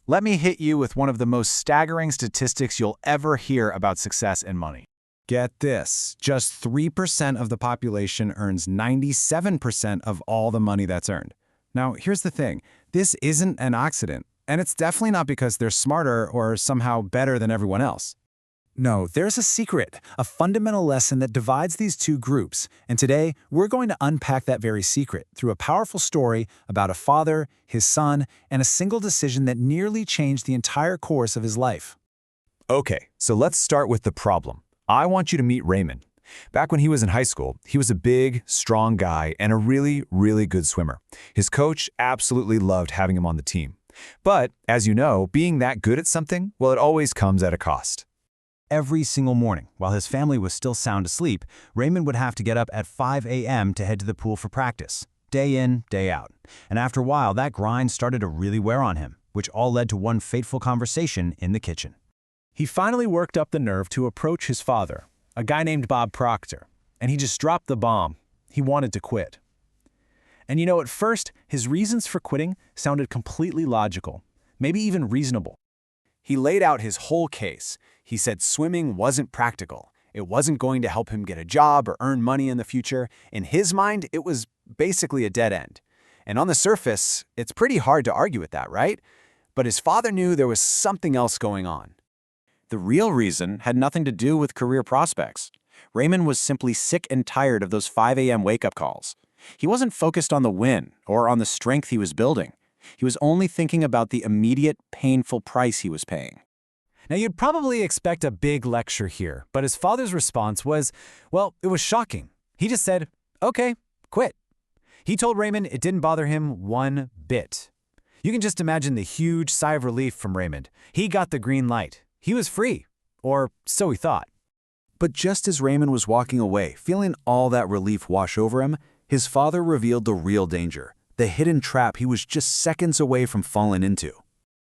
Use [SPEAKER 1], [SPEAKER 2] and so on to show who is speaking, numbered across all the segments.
[SPEAKER 1] Let me hit you with one of the most staggering statistics you'll ever hear about success and money.
[SPEAKER 2] Get this, just 3% of the population earns 97% of all the money that's earned. Now, here's the thing. This isn't an accident, and it's definitely not because they're smarter or somehow better than everyone else. No, there's a secret, a fundamental lesson that divides these two groups, and today we're going to unpack that very secret through a powerful story about a father, his son, and a single decision that nearly changed the entire course of his life.
[SPEAKER 3] Okay, so let's start with the problem. I want you to meet Raymond. Back when he was in high school, he was a big, strong guy and a really, really good swimmer. His coach absolutely loved having him on the team. But, as you know, being that good at something, well, it always comes at a cost.
[SPEAKER 2] Every single morning, while his family was still sound asleep, Raymond would have to get up at 5 a.m. to head to the pool for practice, day in, day out. And after a while, that grind started to really wear on him, which all led to one fateful conversation in the kitchen.
[SPEAKER 1] He finally worked up the nerve to approach his father, a guy named Bob Proctor, and he just dropped the bomb. He wanted to quit. And at first, his reasons for quitting sounded completely logical, maybe even reasonable. He laid out his whole case. He said swimming wasn't practical. It wasn't going to help him get a job or earn money in the future. In his mind, it was basically a dead end. And on the surface, it's pretty hard to argue with that, right? But his father knew there was something else going on. The real reason had nothing to do with career prospects. Raymond was simply sick and tired of those 5 a.m. wake-up calls. He wasn't focused on the win or on the strength he was building. He was only thinking about the immediate, painful price he was paying.
[SPEAKER 2] Now, you'd probably expect a big lecture here, but his father's response was, well, it was shocking. He just said, okay, quit. He told Raymond it didn't bother him one bit. You can just imagine the huge sigh of relief from Raymond. He got the green light. He was free, or so he thought.
[SPEAKER 3] But just as Raymond was walking away, feeling all that relief wash over him, his father revealed the real danger, the hidden trap he was just seconds away from falling into.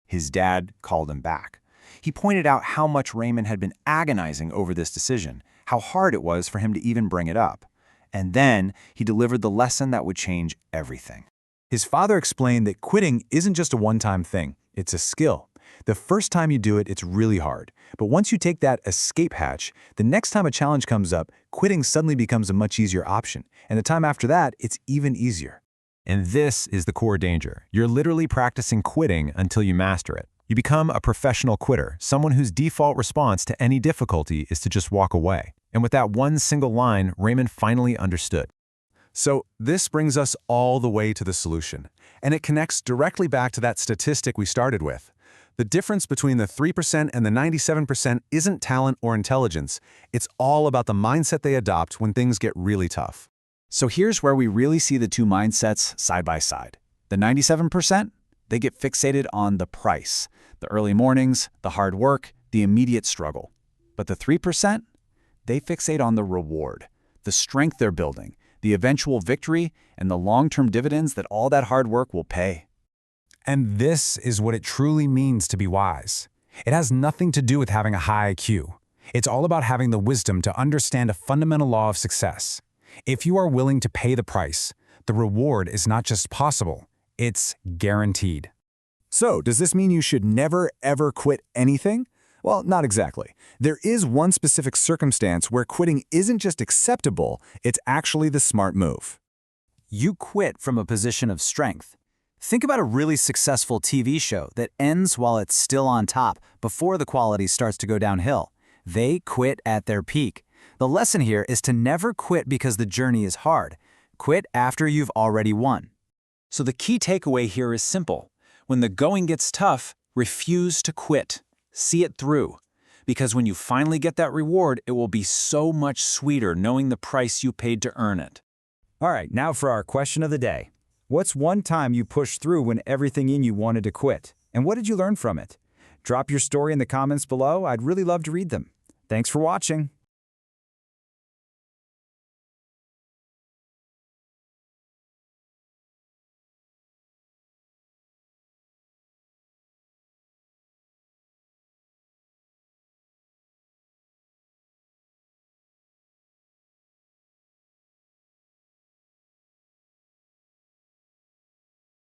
[SPEAKER 3] His dad called him back. He pointed out how much Raymond had been agonizing over this decision, how hard it was for him to even bring it up. And then he delivered the lesson that would change everything.
[SPEAKER 2] His father explained that quitting isn't just a one-time thing, it's a skill. The first time you do it, it's really hard. But once you take that escape hatch, the next time a challenge comes up, quitting suddenly becomes a much easier option. And the time after that, it's even easier. And this is the core danger. You're literally practicing quitting until you master it. You become a professional quitter, someone whose default response to any difficulty is to just walk away. And with that one single line, Raymond finally understood. So this brings us all the way to the solution. And it connects directly back to that statistic we started with. The difference between the 3% and the 97% isn't talent or intelligence. It's all about the mindset they adopt when things get really tough.
[SPEAKER 1] So here's where we really see the two mindsets side by side. The 97%, they get fixated on the price, the early mornings, the hard work, the immediate struggle. But the 3%, they fixate on the reward, the strength they're building, the eventual victory, and the long-term dividends that all that hard work will pay.
[SPEAKER 2] And this is what it truly means to be wise. It has nothing to do with having a high IQ. It's all about having the wisdom to understand a fundamental law of success. If you are willing to pay the price, the reward is not just possible, it's guaranteed.
[SPEAKER 3] So, does this mean you should never, ever quit anything? Well, not exactly. There is one specific circumstance where quitting isn't just acceptable, it's actually the smart move.
[SPEAKER 1] You quit from a position of strength. Think about a really successful TV show that ends while it's still on top, before the quality starts to go downhill. They quit at their peak. The lesson here is to never quit because the journey is hard. Quit after you've already won. So the key takeaway here is simple. When the going gets tough, refuse to quit. See it through. Because when you finally get that reward, it will be so much sweeter knowing the price you paid to earn it.
[SPEAKER 2] All right, now for our question of the day. What's one time you pushed through when everything in you wanted to quit? And what did you learn from it? Drop your story in the comments below. I'd really love to read them. Thanks for watching.